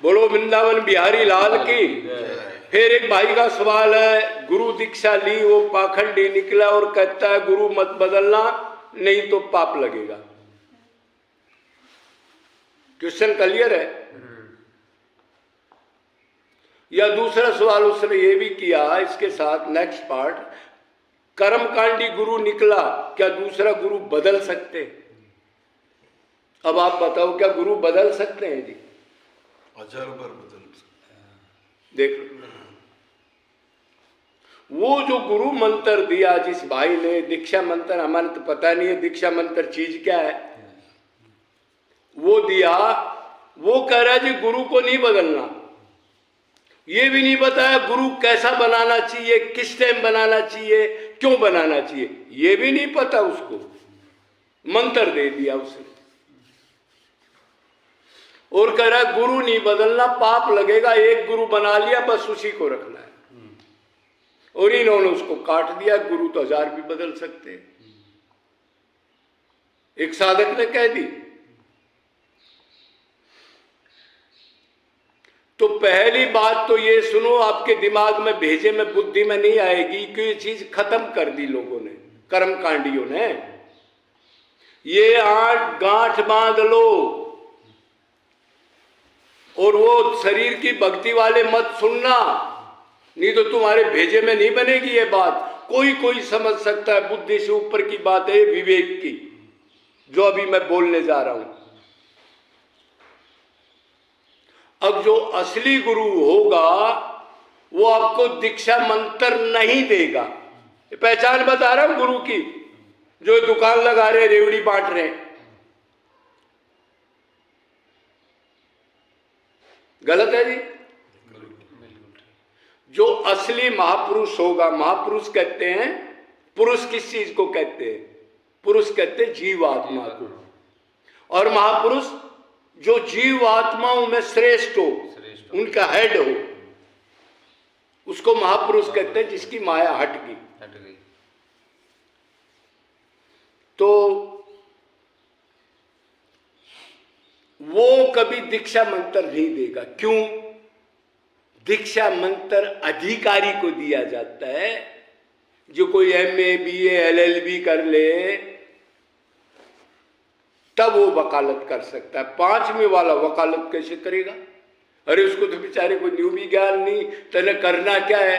बोलो वृंदावन बिहारी लाल की। फिर एक भाई का सवाल है, गुरु दीक्षा ली, वो पाखंडी निकला और कहता है गुरु मत बदलना नहीं तो पाप लगेगा। क्वेश्चन क्लियर है? या दूसरा सवाल उसने ये भी किया इसके साथ, नेक्स्ट पार्ट, कर्मकांडी गुरु निकला, क्या दूसरा गुरु बदल सकते? अब आप बताओ, क्या गुरु बदल सकते हैं जी? 1000 बार बदल सकते हैं। देख लो, वो जो गुरु मंत्र दिया जिस भाई ने, दीक्षा मंत्र, हमारे तो पता नहीं है दीक्षा मंत्र चीज क्या है, वो दिया, वो कह रहा है जी गुरु को नहीं बदलना। ये भी नहीं बताया गुरु कैसा बनाना चाहिए, किस टाइम बनाना चाहिए, क्यों बनाना चाहिए, ये भी नहीं पता उसको। मंत्र दे दिया उसने और कह रहा गुरु नहीं बदलना, पाप लगेगा, एक गुरु बना लिया बस उसी को रखना है। और इन्होंने उसको काट दिया। गुरु तो 1000 भी बदल सकते हैं, एक साधक ने कह दी। तो पहली बात तो ये सुनो, आपके दिमाग में भेजे में, बुद्धि में नहीं आएगी कि ये चीज खत्म कर दी लोगों ने, कर्मकांडियों ने। ये 8 गांठ बांध लो और वो शरीर की भक्ति वाले मत सुनना, नहीं तो तुम्हारे भेजे में नहीं बनेगी ये बात। कोई कोई समझ सकता है, बुद्धि से ऊपर की बात है, विवेक की, जो अभी मैं बोलने जा रहा हूं। अब जो असली गुरु होगा वो आपको दीक्षा मंत्र नहीं देगा। पहचान बता रहा हूं गुरु की, जो दुकान लगा रहे, रेवड़ी बांट रहे, गलत है जी। जो असली महापुरुष होगा, महापुरुष कहते हैं, पुरुष किस चीज को कहते हैं? पुरुष कहते हैं जीवात्मा को। और महापुरुष जो जीवात्माओं में श्रेष्ठ हो, उनका हेड हो, उसको महापुरुष कहते हैं, जिसकी माया हट गई। तो वो कभी दीक्षा मंत्र नहीं देगा। क्यों? दीक्षा मंत्र अधिकारी को दिया जाता है। जो कोई MA BA LLB कर ले तब वो वकालत कर सकता है। 5वीं वाला वकालत कैसे करेगा? अरे उसको तो बेचारे को न्यू भी ज्ञान नहीं, तने करना क्या है,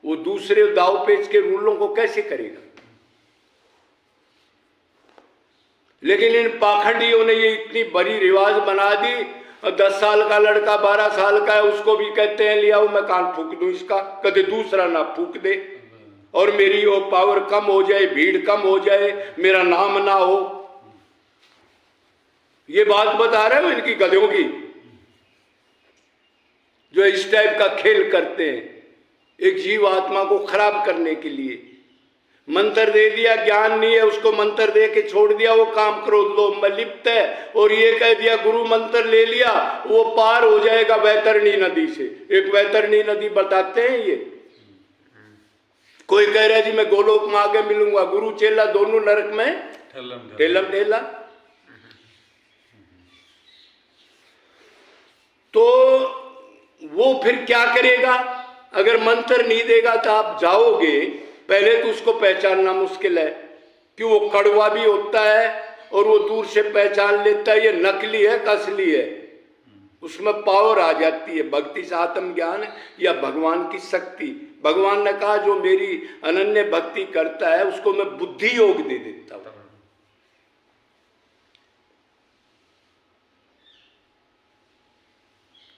वो दूसरे दाव पेच के रूलों को कैसे करेगा? लेकिन इन पाखंडियों ने ये इतनी बड़ी रिवाज बना दी। 10 साल का लड़का 12 साल का है, उसको भी कहते हैं लिया मैं कान फूक दूं इसका, कदे दूसरा ना फूक दे, और मेरी वो पावर कम हो जाए, भीड़ कम हो जाए, मेरा नाम ना हो। ये बात बता रहे हो इनकी गधों की, जो इस टाइप का खेल करते हैं एक जीव आत्मा को खराब करने के लिए। मंत्र दे दिया, ज्ञान नहीं है, उसको मंत्र दे के छोड़ दिया, वो काम क्रोध लोभ में लिप्त है, और ये कह दिया गुरु मंत्र ले लिया वो पार हो जाएगा वैतरणी नदी से। एक वैतरणी नदी बताते हैं ये, कोई कह रहा है जी मैं गोलोक में आगे मिलूंगा, गुरु चेला दोनों नरक में ठेलम ठेला। तो वो फिर क्या करेगा? अगर मंत्र नहीं देगा तो आप जाओगे, पहले तो उसको पहचानना मुश्किल है कि वो कड़वा भी होता है, और वो दूर से पहचान लेता है ये नकली है कि असली है। उसमें पावर आ जाती है, भक्ति से आत्मज्ञान या भगवान की शक्ति। भगवान ने कहा जो मेरी अनन्य भक्ति करता है उसको मैं बुद्धि योग दे देता हूं।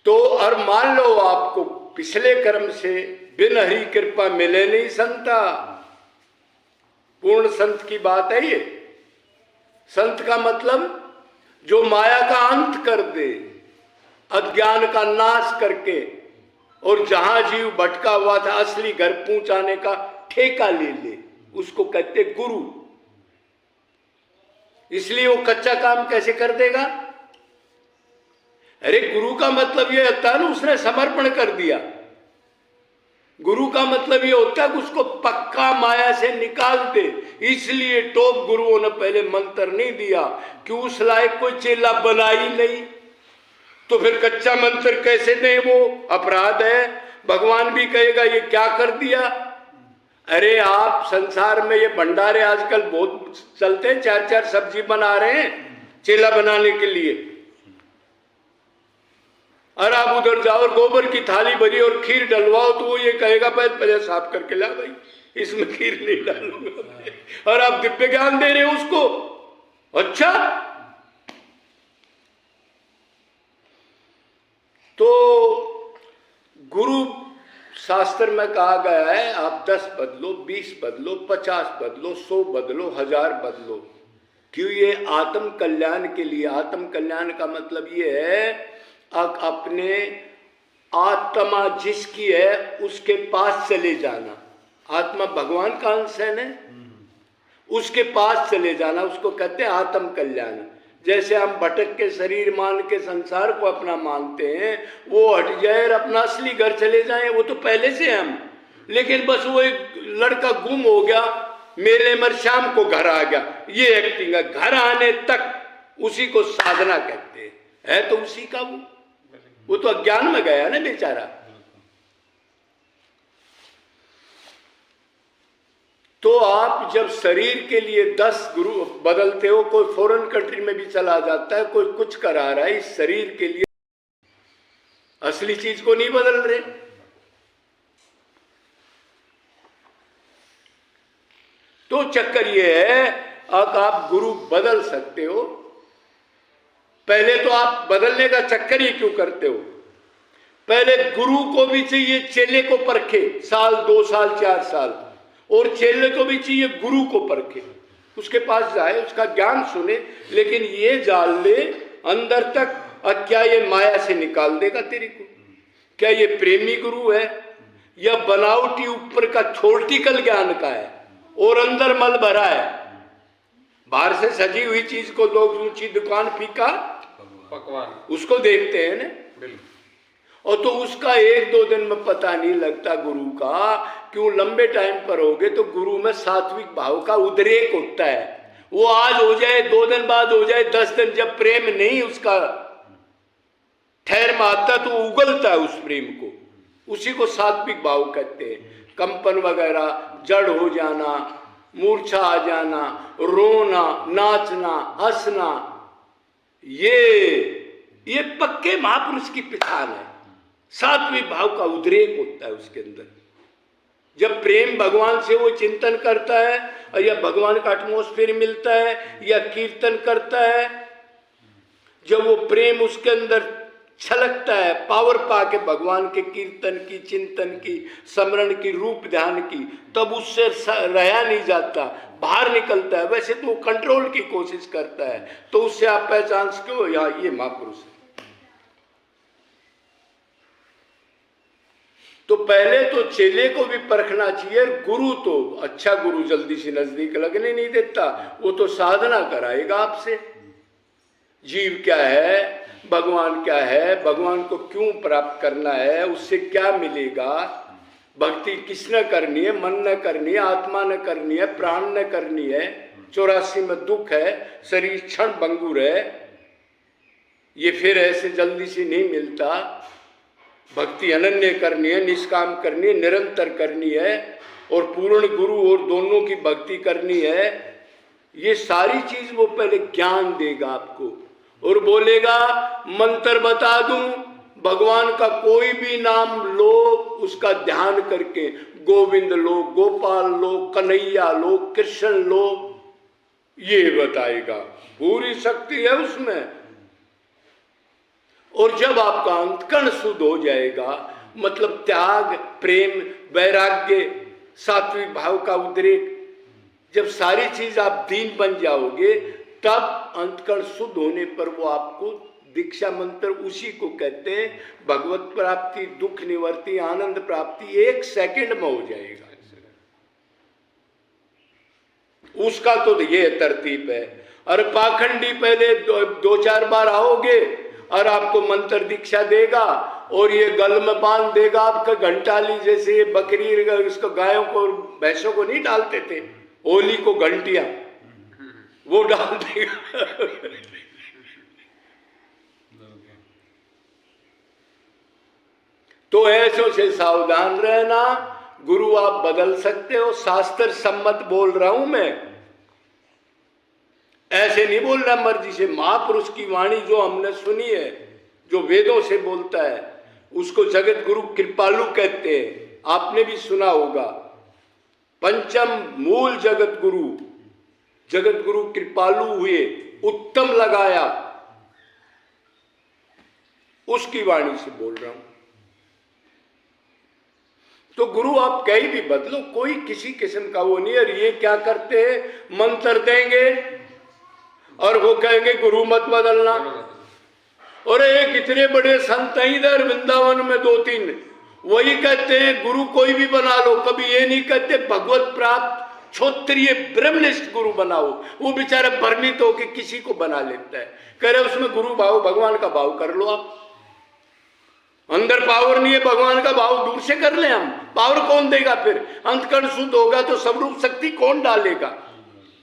तो और मान लो आपको पिछले कर्म से बिन हरि कृपा मिले नहीं संता। पूर्ण संत की बात है ये। संत का मतलब जो माया का अंत कर दे, अज्ञान का नाश करके, और जहां जीव भटका हुआ था असली घर पहुंचाने का ठेका ले ले, उसको कहते गुरु। इसलिए वो कच्चा काम कैसे कर देगा? अरे गुरु का मतलब ये होता है ना उसने समर्पण कर दिया। गुरु का मतलब ये होता है कि उसको पक्का माया से निकाल दे। इसलिए टॉप गुरुओं ने पहले मंत्र नहीं दिया कि उस लायक कोई चेला बना ही नहीं। तो फिर कच्चा मंत्र कैसे दें? वो अपराध है। भगवान भी कहेगा ये क्या कर दिया। अरे आप संसार में ये भंडारे आजकल बहुत चलते हैं, 4-4 सब्जी बना रहे हैं चेला बनाने के लिए। और आप उधर जाओ और गोबर की थाली भरी और खीर डलवाओ तो वो ये कहेगा पहले साफ करके ला भाई, इसमें खीर नहीं डालूंगा। और आप दिव्य ज्ञान दे रहे हो उसको। अच्छा, तो गुरु शास्त्र में कहा गया है आप 10 बदलो, 20 बदलो, 50 बदलो, 100 बदलो, 1000 बदलो। क्यों? ये आत्म कल्याण के लिए। आत्म कल्याण का मतलब ये है अपने आत्मा जिसकी है उसके पास चले जाना। आत्मा भगवान का अंश है ना, उसके पास चले जाना, उसको कहते हैं आत्म कल्याण। जैसे हम भटक के शरीर मान के संसार को अपना मानते हैं, वो हट जाए और अपना असली घर चले जाएं, वो तो पहले से हम। लेकिन बस वो एक लड़का गुम हो गया, मेले में शाम को घर आ गया, ये एक्टिंग है। घर आने तक उसी को साधना कहते हैं। है तो उसी का वो तो अज्ञान में गया ना बेचारा। तो आप जब शरीर के लिए 10 गुरु बदलते हो, कोई फॉरेन कंट्री में भी चला जाता है, कोई कुछ करा रहा है, इस शरीर के लिए असली चीज को नहीं बदल रहे। तो चक्कर ये है, अब आप गुरु बदल सकते हो। पहले तो आप बदलने का चक्कर ही क्यों करते हो? पहले गुरु को भी चाहिए चेले को परखे, साल 2 साल 4 साल, और चेले को भी चाहिए गुरु को परखे, उसके पास जाए, उसका ज्ञान सुने, लेकिन ये जान ले अंदर तक, और क्या ये माया से निकाल देगा तेरे को? क्या ये प्रेमी गुरु है या बनावटी ऊपर का थ्योरेटिकल ज्ञान का है और अंदर मल भरा है? बाहर से सजी हुई चीज को लोग ऊंची दुकान फीका पकवान उसको देखते हैं ना, और तो उसका 1-2 दिन में पता नहीं लगता गुरु का। क्यों? लंबे टाइम पर होगे तो गुरु में सात्विक भाव का उद्रेक होता है। वो आज हो जाए, 2 दिन बाद हो जाए, 10 दिन, जब प्रेम नहीं उसका ठहर में आता तो उगलता है उस प्रेम को, उसी को सात्विक भाव कहते हैं। कंपन वगैरह, जड़ हो जाना, मूर्छा आ जाना, रोना, नाचना, हंसना, ये पक्के महापुरुष की पहचान है। सात्विक भाव का उद्रेक होता है उसके अंदर। जब प्रेम भगवान से वो चिंतन करता है या भगवान का एटमॉस्फेयर मिलता है या कीर्तन करता है, जब वो प्रेम उसके अंदर छलकता है, पावर पाके भगवान के कीर्तन की, चिंतन की, स्मरण की, रूप ध्यान की, तब उससे रहा नहीं जाता, बाहर निकलता है। वैसे तो वो कंट्रोल की कोशिश करता है, तो उससे आप पहचान क्यों या ये महापुरुष है। तो पहले तो चेले को भी परखना चाहिए। गुरु तो अच्छा गुरु जल्दी से नजदीक लगने नहीं देता, वो तो साधना कराएगा आपसे। जीव क्या है, भगवान क्या है, भगवान को क्यों प्राप्त करना है, उससे क्या मिलेगा, भक्ति किसने करनी है, मन ने करनी है, आत्मा ने करनी है, प्राण ने करनी है, 84 में दुख है, शरीर क्षण भंगुर है, ये फिर ऐसे जल्दी से नहीं मिलता। भक्ति अनन्य करनी है, निष्काम करनी है, निरंतर करनी है, और पूर्ण गुरु और दोनों की भक्ति करनी है। ये सारी चीज वो पहले ज्ञान देगा आपको और बोलेगा मंत्र बता दूं, भगवान का कोई भी नाम लो, उसका ध्यान करके, गोविंद लो, गोपाल लो, कन्हैया लो, कृष्ण लो, ये बताएगा। पूरी शक्ति है उसमें। और जब आपका अंतकरण शुद्ध हो जाएगा, मतलब त्याग, प्रेम, वैराग्य, सात्विक भाव का उद्रेक, जब सारी चीज आप दीन बन जाओगे, तब अंतकरण शुद्ध होने पर वो आपको दीक्षा मंत्र, उसी को कहते हैं भगवत प्राप्ति, दुख निवृत्ति, आनंद प्राप्ति, 1 सेकंड में हो जाएगा। उसका तो ये तरतीब है। और पाखंडी पहले 2-4 बार आओगे और आपको मंत्र दीक्षा देगा और ये गल में बांध देगा आपका घंटाली, जैसे ये बकरी उसको, गायों को, भैंसों को नहीं डालते थे होली को घंटियां, वो डाल देगा। तो ऐसों से सावधान रहना। गुरु आप बदल सकते हो, शास्त्र सम्मत बोल रहा हूं मैं, ऐसे नहीं बोल रहा मर्जी से। महापुरुष की वाणी जो हमने सुनी है, जो वेदों से बोलता है, उसको जगत गुरु कृपालु कहते हैं। आपने भी सुना होगा, पंचम मूल जगत गुरु कृपालु हुए, उत्तम लगाया, उसकी वाणी से बोल रहा हूं। तो गुरु आप कहीं भी बदलो, कोई किसी किस्म का वो नहीं। और ये क्या करते हैं, मंत्र देंगे और वो कहेंगे गुरु मत बदलना। और एक इतने बड़े संत हैं इधर वृंदावन में 2-3, वही कहते हैं गुरु कोई भी बना लो, कभी ये नहीं कहते भगवत प्राप्त क्षोत्रिय ब्रह्मनिष्ठ गुरु बनाओ। वो बेचारा भ्रमित होकर किसी को बना लेता है, कह रहे उसमें गुरु भाव भगवान का भाव कर लो आप। अंदर पावर नहीं है, भगवान का भाव दूर से कर ले हम, पावर कौन देगा फिर? अंतकरण शुद्ध होगा तो स्वरूप शक्ति कौन डालेगा?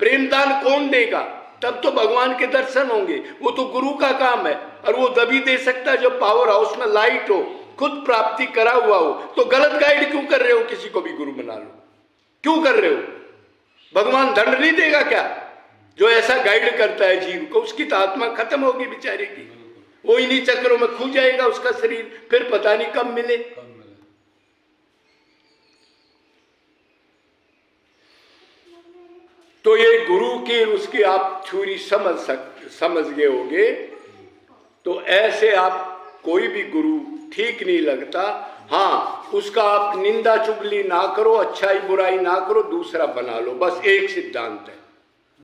प्रेम दान कौन देगा? तब तो भगवान के दर्शन होंगे। वो तो गुरु का काम है, और वो तभी दे सकता है जब पावर हाउस में लाइट हो, खुद प्राप्ति करा हुआ हो। तो गलत गाइड क्यों कर रहे हो? किसी को भी गुरु बना लो, क्यों कर रहे हो? भगवान दंड नहीं देगा क्या? जो ऐसा गाइड करता है जीव को, उसकी तो आत्मा खत्म होगी बेचारे की, वो इन्हीं चक्रों में खो जाएगा उसका शरीर, फिर पता नहीं कब मिले। तो ये गुरु की उसकी आप थ्योरी समझ गए होगे। तो ऐसे आप कोई भी गुरु ठीक नहीं लगता। हाँ, उसका आप निंदा चुगली ना करो, अच्छाई बुराई ना करो, दूसरा बना लो, बस एक सिद्धांत है।